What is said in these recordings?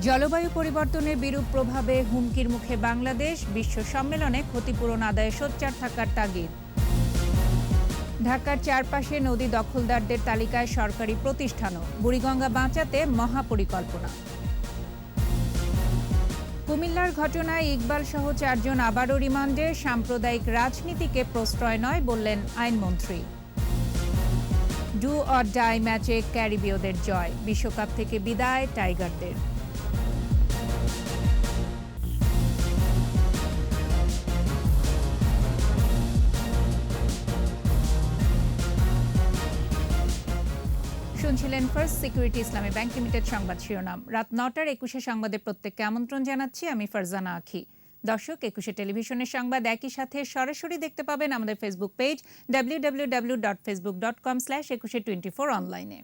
জলবায়ু পরিবর্তনের বিরূপ প্রভাবে হুমকির মুখে বাংলাদেশ, বিশ্ব সম্মেলনে ক্ষতিপূরণ আদায়ে সোচ্চার থাকার তাগিদ। ঢাকার চারপাশে নদী দখলদারদের তালিকায় সরকারি প্রতিষ্ঠানও, বুড়িগঙ্গা বাঁচাতে মহাপরিকল্পনা। কুমিল্লার ঘটনায় ইকবাল সহ 4 জন আবারও রিমান্ডে, সাম্প্রদায়িক রাজনীতিকে প্রশ্রয় নয় বললেন আইনমন্ত্রী। ডু অর ডাই ম্যাচে ক্যারিবীয়দের জয়, বিশ্বকাপ থেকে বিদায় টাইগারদের। শুনছিলেন ফার্স্ট সিকিউরিটি ইসলামী ব্যাংক লিমিটেড সংবাদ শিরোনাম। রাত 9টার 21 সংবাদে প্রত্যেককে আমন্ত্রণ জানাচ্ছি। আমি ফারজানা আখি। দর্শক, 21 টেলিভিশনের সংবাদ একই সাথে সরাসরি দেখতে পাবেন আমাদের ফেসবুক পেজ www.facebook.com/2124 অনলাইনে।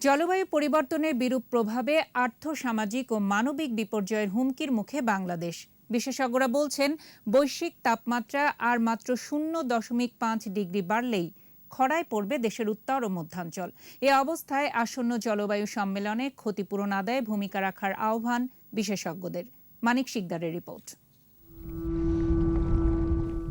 জলবায়ু পরিবর্তনের বিরূপ প্রভাবে আর্থসামাজিক ও মানবিক বিপর্যয়ের হুমকির মুখে বাংলাদেশ। বিশেষজ্ঞরা বলছেন, বৈশ্বিক তাপমাত্রা আর মাত্র 0.5 ডিগ্রি বাড়লেই খরায় পড়বে দেশের উত্তর ও মধ্যাঞ্চল। এ অবস্থায় আসন্ন জলবায়ু সম্মেলনে ক্ষতিপূরণ আদায়ে ভূমিকা রাখার আহ্বান বিশেষজ্ঞদের। মানিক শিকদারের রিপোর্ট।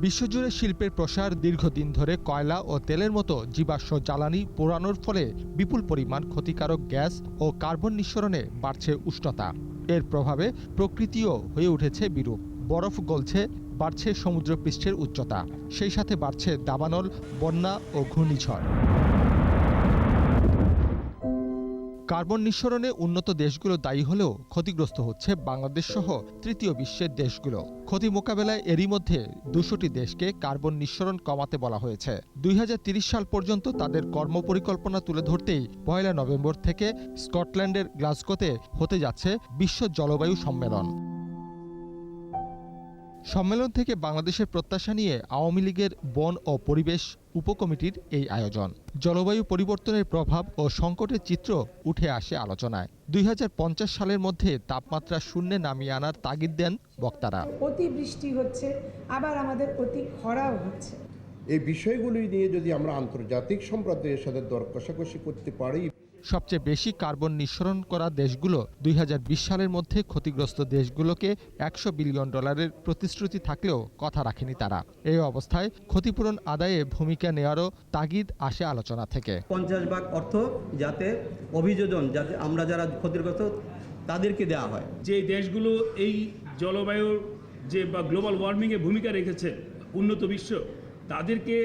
বিশ্বজুড়ে শিল্পের প্রসার, দীর্ঘদিন ধরে কয়লা ও তেলের মতো জীবাশ্ম জ্বালানি পোড়ানোর ফলে বিপুল পরিমাণ ক্ষতিকারক গ্যাস ও কার্বন নিঃসরণে বাড়ছে উষ্ণতা। এর প্রভাবে প্রকৃতিও হয়ে উঠেছে বিরূপ। বরফ গলছে, বাড়ছে সমুদ্রপৃষ্ঠের উচ্চতা, সেই সাথে বাড়ছে দাবানল, বন্যা ও ঘূর্ণিঝড়। কার্বন নিঃসরণে উন্নত দেশগুলো দায়ী হলেও ক্ষতিগ্রস্ত হচ্ছে বাংলাদেশ সহ তৃতীয় বিশ্বের দেশগুলো। ক্ষতি মোকাবেলায় এরই মধ্যে 200টি দেশকে কার্বন নিঃসরণ কমাতে বলা হয়েছে। 2030 সাল পর্যন্ত তাদের কর্মপরিকল্পনা তুলে ধরতেই 1 নভেম্বর থেকে স্কটল্যান্ডের গ্লাসগোতে হতে যাচ্ছে বিশ্ব জলবায়ু সম্মেলন। সম্মেলন থেকে বাংলাদেশের প্রত্যাশা নিয়ে আওয়ামী লীগের বন ও পরিবেশ উপকমিটির এই আয়োজন। জলবায়ু পরিবর্তনের প্রভাব ও সংকটের চিত্র উঠে আসে আলোচনায়। 2050 সালের মধ্যে তাপমাত্রা শূন্যে নামিয়ে আনার তাগিদ দেন বক্তারা। অতিবৃষ্টি হচ্ছে, আবার আমাদের অতি খরাও হচ্ছে। এই বিষয়গুলি নিয়ে যদি আমরা আন্তর্জাতিক সম্প্রদায়ের সাথে দর কষাকষি করতে পারি। সবচেয়ে বেশি কার্বন নিঃসরণ করা দেশগুলো 2020 সালের মধ্যে ক্ষতিগ্রস্ত দেশগুলোকে $100 বিলিয়ন প্রতিশ্রুতি থাকলেও কথা রাখেনি তারা। এই অবস্থায় ক্ষতিপূরণ আদায়ে ভূমিকা নেওয়ারও তাগিদ আসে আলোচনা থেকে। 50 ভাগ অর্থ যাতে অভিযোজন, যাতে আমরা যারা ক্ষতিগ্রস্ত তাদেরকে দেওয়া হয়। যে দেশগুলো এই জলবায়ুর যে বা গ্লোবাল ওয়ার্মিংয়ে ভূমিকা রেখেছে, উন্নত বিশ্ব, তাদেরকে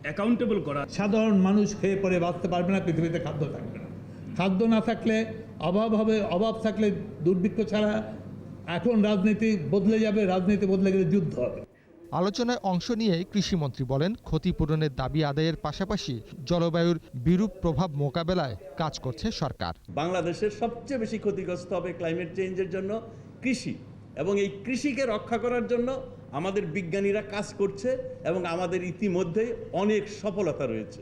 অ্যাকাউন্টেবল করা। সাধারণ মানুষ খেয়ে পরে বাঁচতে পারবে না, পৃথিবীতে খাদ্য থাকবে না। খাদ্য না থাকলে অভাব হবে, অভাব থাকলে দুর্ভিক্ষ ছাড়া। এখন রাজনীতি বদলে যাবে, রাজনীতি বদলে গেলে যুদ্ধ হবে। আলোচনায় অংশ নিয়ে কৃষিমন্ত্রী বলেন, ক্ষতিপূরণের দাবি আদায়ের পাশাপাশি জলবায়ুর বিরূপ প্রভাব মোকাবেলায় কাজ করছে সরকার। বাংলাদেশের সবচেয়ে বেশি ক্ষতিগ্রস্ত হবে ক্লাইমেট চেঞ্জের জন্য কৃষি, এবং এই কৃষিকে রক্ষা করার জন্য আমাদের বিজ্ঞানীরা কাজ করছে এবং আমাদের ইতিমধ্যেই অনেক সফলতা রয়েছে।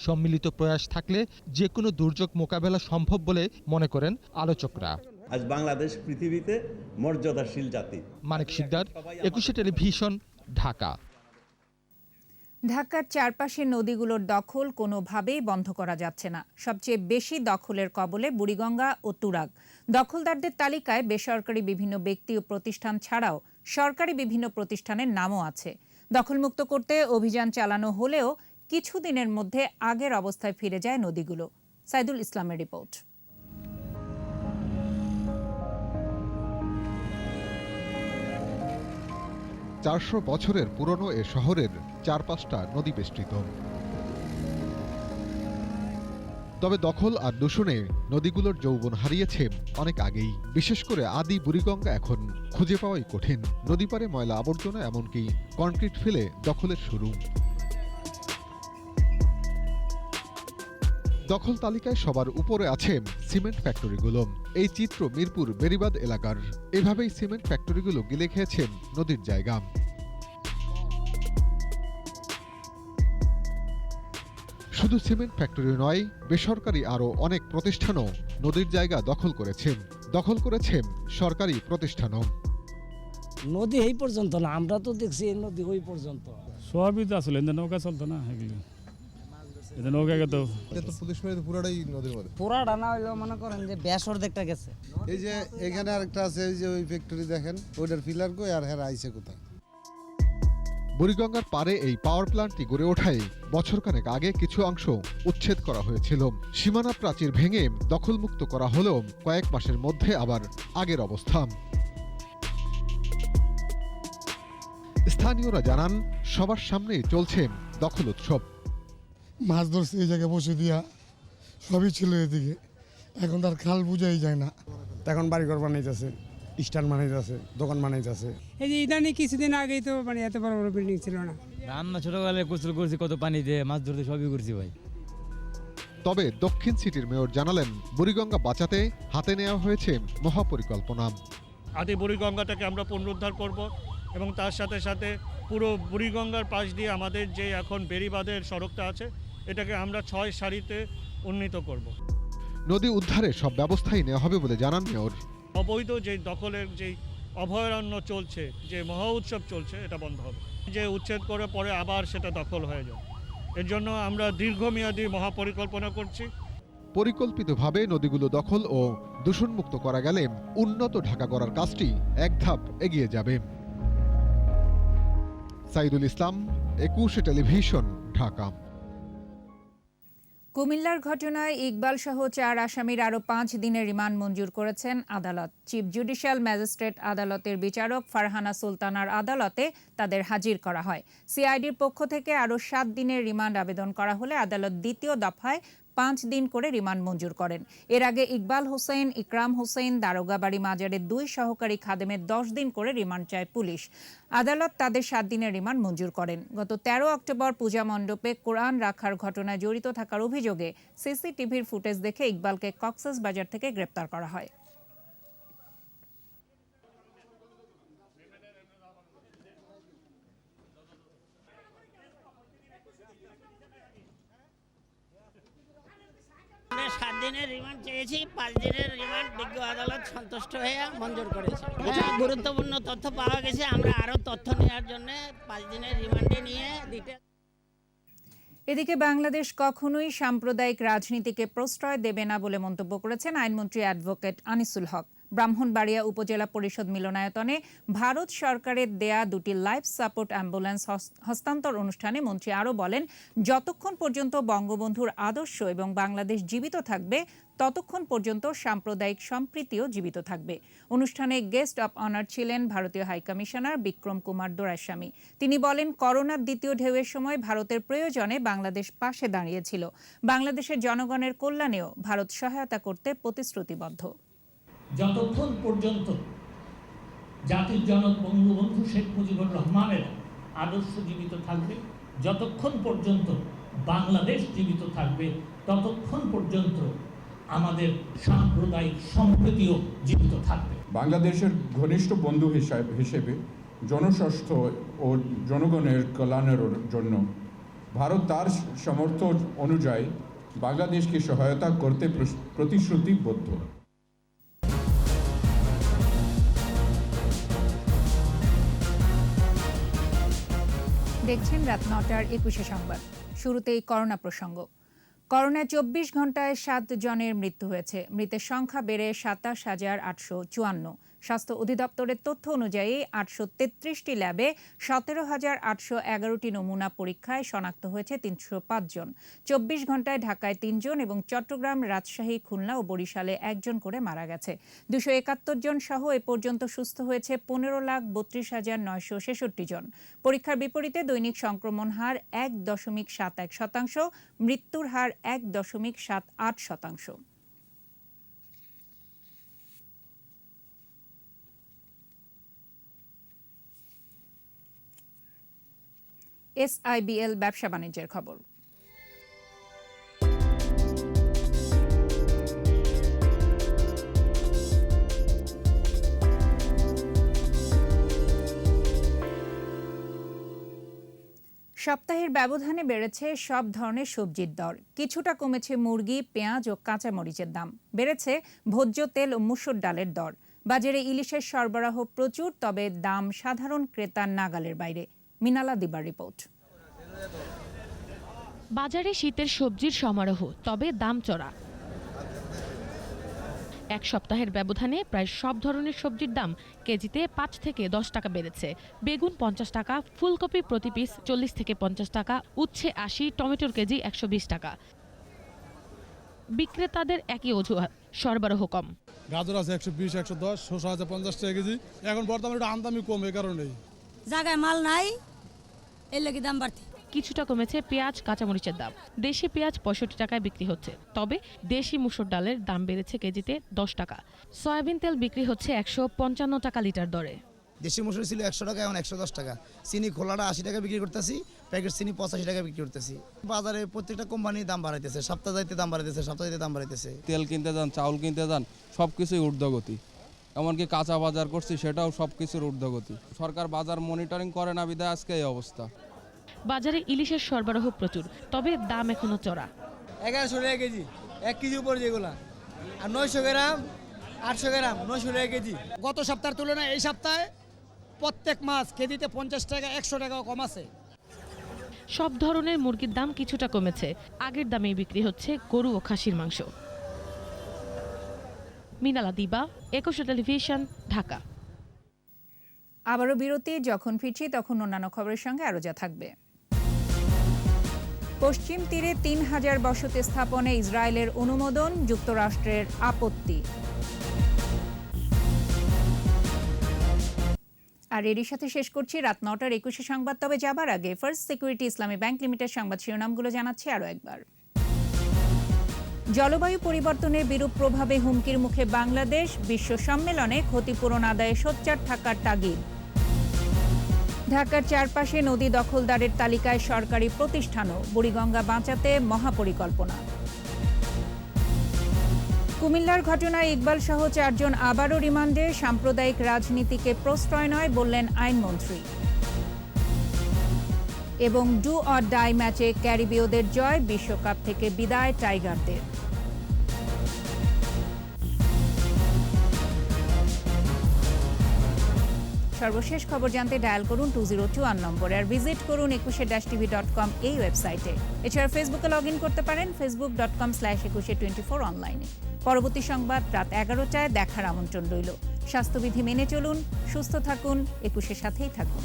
সম্মিলিত প্রয়াস থাকলে যে কোনো দুর্যোগ মোকাবেলা সম্ভব বলে মনে করেন আলোচকরা। আজ বাংলাদেশ পৃথিবীতে মর্যাদাশীল জাতি। মানিক শিকদার, 21 টেলিভিশন, ঢাকা। ঢাকার চারপাশের নদীগুলোর দখল কোনোভাবেই বন্ধ করা যাচ্ছে না। সবচেয়ে বেশি দখলের কবলে বুড়িগঙ্গা ও তুরাগ। দখলদারদের তালিকায় বেসরকারি বিভিন্ন ব্যক্তি ও প্রতিষ্ঠান ছাড়াও সরকারি বিভিন্ন প্রতিষ্ঠানের নামও আছে। দখলমুক্ত করতে অভিযান চালানো হলেও কিছুদিনের মধ্যে আগের অবস্থায় ফিরে যায় নদীগুলো। সাইদুল ইসলামের রিপোর্ট। 400 বছরের পুরনো এ শহরের 4-5টা নদী বেষ্টিত। তবে দখল আর দূষণে নদীগুলোর যৌবন হারিয়েছে অনেক আগেই। বিশেষ করে আদি বুড়িগঙ্গা এখন খুঁজে পাওয়াই কঠিন। নদী পারে ময়লা আবর্জনা, এমনকি কনক্রিট ফেলে দখলের শুরু। দখল তালিকায় সবার উপরে আছে সিমেন্ট ফ্যাক্টরিগুলো। এই চিত্র মিরপুর বেরিবাদ এলাকার। এভাবেই সিমেন্ট ফ্যাক্টরিগুলো গিলে খেয়েছেন নদীর জায়গা। শুধু সিমেন্ট ফ্যাক্টরি নয়, বেসরকারি আরও অনেক প্রতিষ্ঠানও নদীর জায়গা দখল করেছেন সরকারি প্রতিষ্ঠানও। নদী এই পর্যন্ত না, আমরা তো দেখছি এই নদী ওই পর্যন্ত। সবই তো আসলে নৌকা চলতো না, এগুলো নৌকাকে তো পুলিশ বাড়ি পুরাটাই নদীর মধ্যে। পুরাটা না হইলেও মনে করেন যে বেশ অর্ধেকটা গেছে। এই যে এখানে আরেকটা আছে, এই যে ওই ফ্যাক্টরি দেখেন, ওইটার ফিলার কই আর হ্যাঁ আইছে কোথায়। বুড়িগঙ্গার পারে এই পাওয়ার প্ল্যান্টটি গড়ে ওঠায় বছরখানেক আগে কিছু অংশ উচ্ছেদ করা হয়েছিল। সীমানা প্রাচীর ভেঙে দখলমুক্ত করা হলেও কয়েক মাসের মধ্যে আবার আগের অবস্থা। স্থানীয়রা জানান, সবার সামনেই চলছে দখল উৎসব। মাছ ধরছে এই জায়গায় বসে দিয়া, সবই ছিল এদিকে, এখন তার খাল বুঝাই যায় না। এখন বাড়িঘর বানাইতেছে, স্ট্যান্ড বানাইতেছে, দোকান বানাইতেছে। এই যে ইদানি কিছুদিন আগেই তো মানে এত বড় বড় বিল্ডিং ছিল না। আমরা ছোটবেলায় গোসল করছি, কত পানিতে মাছ ধরতে সবই করছি ভাই। তবে দক্ষিণ সিটির মেয়র জানালেন, বুড়িগঙ্গা বাঁচাতে হাতে নেওয়া হয়েছে মহাপরিকল্পনা। আদি বুড়িগঙ্গাটাকে আমরা পুনরুদ্ধার করব এবং তার সাথে সাথে পুরো বুড়িগঙ্গার পাশ দিয়ে আমাদের যে এখন বেড়িবাঁধের সড়কটা আছে, এটাকে আমরা 6 সারিতে উন্নীত করব। নদী উদ্ধারে সব ব্যবস্থাই নেওয়া হবে বলে জানান মেয়র। অবৈধ যে দখলের যে অভয়ারণ্য চলছে, যে মহা উৎসব চলছে, এটা বন্ধ হবে। যে উচ্ছেদ করে পরে আবার সেটা দখল হয়ে যায়, এর জন্য আমরা দীর্ঘমেয়াদী মহাপরিকল্পনা করছি। পরিকল্পিতভাবে নদীগুলো দখল ও দূষণমুক্ত করা গেলে উন্নত ঢাকা গড়ার কাজটি এক ধাপ এগিয়ে যাবে। সাইদুল ইসলাম, 21 টেলিভিশন, ঢাকা। কুমিল্লার ঘটনায় ইকবাল সহ 4 আসামির আরও 5 দিনের রিমান্ড মঞ্জুর করেছেন আদালত। চিফ জুডিশিয়াল ম্যাজিস্ট্রেট আদালতের বিচারক ফারহানা সুলতানার আদালতে তাদের হাজির করা হয়। সিআইডির পক্ষ থেকে আরও 7 দিনের রিমান্ড আবেদন করা হলে আদালত দ্বিতীয় দফায় 5 দিন করে রিমান্ড মঞ্জুর করেন। এর আগে ইকবাল হোসেন, ইকরাম হোসেন, দারোগাবাড়ি মাজারের 2 সহকারী খাদেমের 10 দিন করে রিমান্ড চায় পুলিশ। আদালত তাদের 7 দিনের রিমান্ড মঞ্জুর করেন। গত 13 অক্টোবর পূজা মণ্ডপে কোরআন রাখার ঘটনায় জড়িত থাকার অভিযোগে সিসিটিভির ফুটেজ দেখে ইকবালকে কক্সবাজার থেকে গ্রেপ্তার করা হয়। আমরা 7 দিনের রিমান্ড চেয়েছি, 5 দিনের রিমান্ড বিজ্ঞ আদালত সন্তুষ্ট হয়ে মঞ্জুর করেছে। গুরুত্বপূর্ণ তথ্য পাওয়া গেছে, আমরা আরও তথ্য নেওয়ার জন্য 5 দিনের রিমান্ডে নিয়ে দিতে। এদিকে বাংলাদেশ কখনোই সাম্প্রদায়িক রাজনীতিকে প্রশ্রয় দেবে না বলে মন্তব্য করেছেন আইনমন্ত্রী অ্যাডভোকেট আনিসুল হক। ব্রাহ্মণবাড়িয়া উপজেলা পরিষদ মিলনায়তনে ভারত সরকারের দেয়া 2টি লাইফ সাপোর্ট অ্যাম্বুলেন্স হস্তান্তর অনুষ্ঠানে মন্ত্রী আরও বলেন, যতক্ষণ পর্যন্ত বঙ্গবন্ধুর আদর্শ এবং বাংলাদেশ জীবিত থাকবে ততক্ষণ পর্যন্ত সাম্প্রদায়িক সম্প্রীতিও জীবিত থাকবে। অনুষ্ঠানে গেস্ট অব অনার ছিলেন ভারতীয় হাইকমিশনার বিক্রম কুমার দোরাইস্বামী। তিনি বলেন, করোনার দ্বিতীয় ঢেউয়ের সময় ভারতের প্রয়োজনে বাংলাদেশ পাশে দাঁড়িয়েছিল। বাংলাদেশের জনগণের কল্যাণেও ভারত সহায়তা করতে প্রতিশ্রুতিবদ্ধ। যতক্ষণ পর্যন্ত জাতির জনক বঙ্গবন্ধু শেখ মুজিবুর রহমানের আদর্শ জীবিত থাকবে, যতক্ষণ পর্যন্ত বাংলাদেশ জীবিত থাকবে, ততক্ষণ পর্যন্ত আমাদের সাম্প্রদায়িক সম্প্রীতিও জীবিত থাকবে। বাংলাদেশের ঘনিষ্ঠ বন্ধু হিসেবে জনস্বাস্থ্য ও জনগণের কল্যাণের জন্য ভারত তার সামর্থ্য অনুযায়ী বাংলাদেশকে সহায়তা করতে প্রতিশ্রুতিবদ্ধ। দেখছেন রাত 9টার 21 সংবাদ। শুরুতেই করোনা প্রসঙ্গ। করোনায় 24 ঘন্টায় 7 জনের মৃত্যু হয়েছে। মৃতের সংখ্যা বেড়ে 27,854। স্বাস্থ্য অধিদপ্তরের তথ্য অনুযায়ী 833টি ল্যাবে 17,811টি নমুনা পরীক্ষায় শনাক্ত হয়েছে 305 জন। 24 ঘন্টায় ঢাকায় 3 জন এবং চট্টগ্রাম, রাজশাহী, খুলনা ও বরিশালে 1 জন করে মারা গেছে। 271 জন সহ এ পর্যন্ত সুস্থ হয়েছে 15,32,966 জন। পরীক্ষার বিপরীতে দৈনিক সংক্রমণ হার 1.71%, মৃত্যুর হার 1.78%। SIBL ব্যবসা বাণিজ্যের খবর। সপ্তাহের ব্যবধানে বেড়েছে সব ধরনের সবজির দর। কিছুটা কমেছে মুরগি, পেঁয়াজ ও কাঁচামরিচের দাম। বেড়েছে ভোজ্য তেল ও মুসুর ডালের দর। বাজারে ইলিশের সরবরাহ প্রচুর, তবে দাম সাধারণ ক্রেতার নাগালের বাইরে। মিনালা দিবার রিপোর্ট। বাজারে শীতের সবজির সমারোহ, তবে দাম চড়া। এক সপ্তাহের ব্যবধানে প্রায় সব ধরনের সবজির দাম কেজিতে 5 থেকে 10 টাকা বেড়েছে। বেগুন 50 টাকা, ফুলকপি প্রতি পিস 40 থেকে 50 টাকা, উচ্ছে 80, টমেটোর কেজি 120 টাকা। বিক্রেতাদের একই অজুহাত, সরবরাহ কম। গাজর আছে 120, 110, শসা আছে 50 টাকা কেজি। এখন বর্তমানে একটু আমদানি কম, এই কারণেই জায়গায় মাল নাই, এর লাগি দাম বাড়তি। কিছুটা কমেছে পেঁয়াজ, কাঁচামরিচের দাম। দেশি পেঁয়াজ 65 টাকায় বিক্রি হচ্ছে, তবে দেশি মুসুর ডালের দাম বেড়েছে কেজিতে 10 টাকা। সয়াবিন তেল বিক্রি হচ্ছে 155 টাকা লিটার দরে। দেশি মসুর ছিল 100 টাকা, এখন 110 টাকা। চিনি খোলাটা 80 টাকা বিক্রি করতেছি, প্যাকেট চিনি 85 টাকা বিক্রি করতেছি। বাজারে প্রত্যেকটা কোম্পানি দাম বাড়াইতেছে, সপ্তাহ যাইতে দাম বাড়াইতেছে, সপ্তাহ যাইতে দাম বাড়াইতেছে। তেল কিনতে যান, চাউল কিনতে যান, সব কিছুই ঊর্ধ্বগতি। এমনকি কাঁচা বাজার করছি, সেটাও সব কিছুর ঊর্ধ্বগতি। সরকার বাজার মনিটরিং করে না বিধায় আজকে এই অবস্থা। বাজারে ইলিশের সরবরাহ প্রচুর, তবে দাম এখনো চড়া। 1100 টাকা কেজি, 1 কেজি উপর যেগুলা, আর 900 গ্রাম, 800 গ্রাম 900 টাকা কেজি। গত সপ্তাহের তুলনায় এই সপ্তাহে প্রত্যেক মাছ কেজিতে 50 টাকা, 100 টাকা কম আছে। সব ধরনের মুরগির দাম কিছুটা কমেছে। আগের দামেই বিক্রি হচ্ছে গরু ও খাসির মাংস। মিনালা দিবা, একুশে টেলিভিশন, ঢাকা। আবারও বিরতি, যখন ফিরছি তখন অন্যান্য খবরের সঙ্গে আরও যা থাকবে। পশ্চিম তীরে 3000 বসতি স্থাপনে ইসরায়েলের অনুমোদন, যুক্তরাষ্ট্রের আপত্তি। আর এরই সাথে শেষ করছি রাত 9টার 21 সংবাদ। তবে যাবার আগে ফার্স্ট সিকিউরিটি ইসলামী ব্যাংক লিমিটেড সংবাদ শিরোনামগুলো জানাচ্ছি আরও একবার। জলবায়ু পরিবর্তনের বিরূপ প্রভাবে হুমকির মুখে বাংলাদেশ, বিশ্ব সম্মেলনে ক্ষতিপূরণ আদায়ে সোচ্চার থাকার তাগিদ। ঢাকার চারপাশে নদী দখলদারের তালিকায় সরকারি প্রতিষ্ঠানও, বুড়িগঙ্গা বাঁচাতে মহাপরিকল্পনা। কুমিল্লার ঘটনায় ইকবাল সহ 4 জন আবারও রিমান্ডে, সাম্প্রদায়িক রাজনীতিকে প্রশ্রয় নয় বললেন আইনমন্ত্রী। এবং ডু অর ডাই ম্যাচে ক্যারিবীয়দের জয়, বিশ্বকাপ থেকে বিদায় টাইগারদের। সর্বশেষ খবর জানতে ডায়াল করুন 2021 নম্বরে, আর ভিজিট করুন 21-tv.com এই ওয়েবসাইটে। এছাড়া ফেসবুকে লগ ইন করতে পারেন facebook.com/2124 অনলাইনে। পরবর্তী সংবাদ রাত 11টায় দেখার আমন্ত্রণ রইল। স্বাস্থ্যবিধি মেনে চলুন, সুস্থ থাকুন, 21-এর সাথেই থাকুন।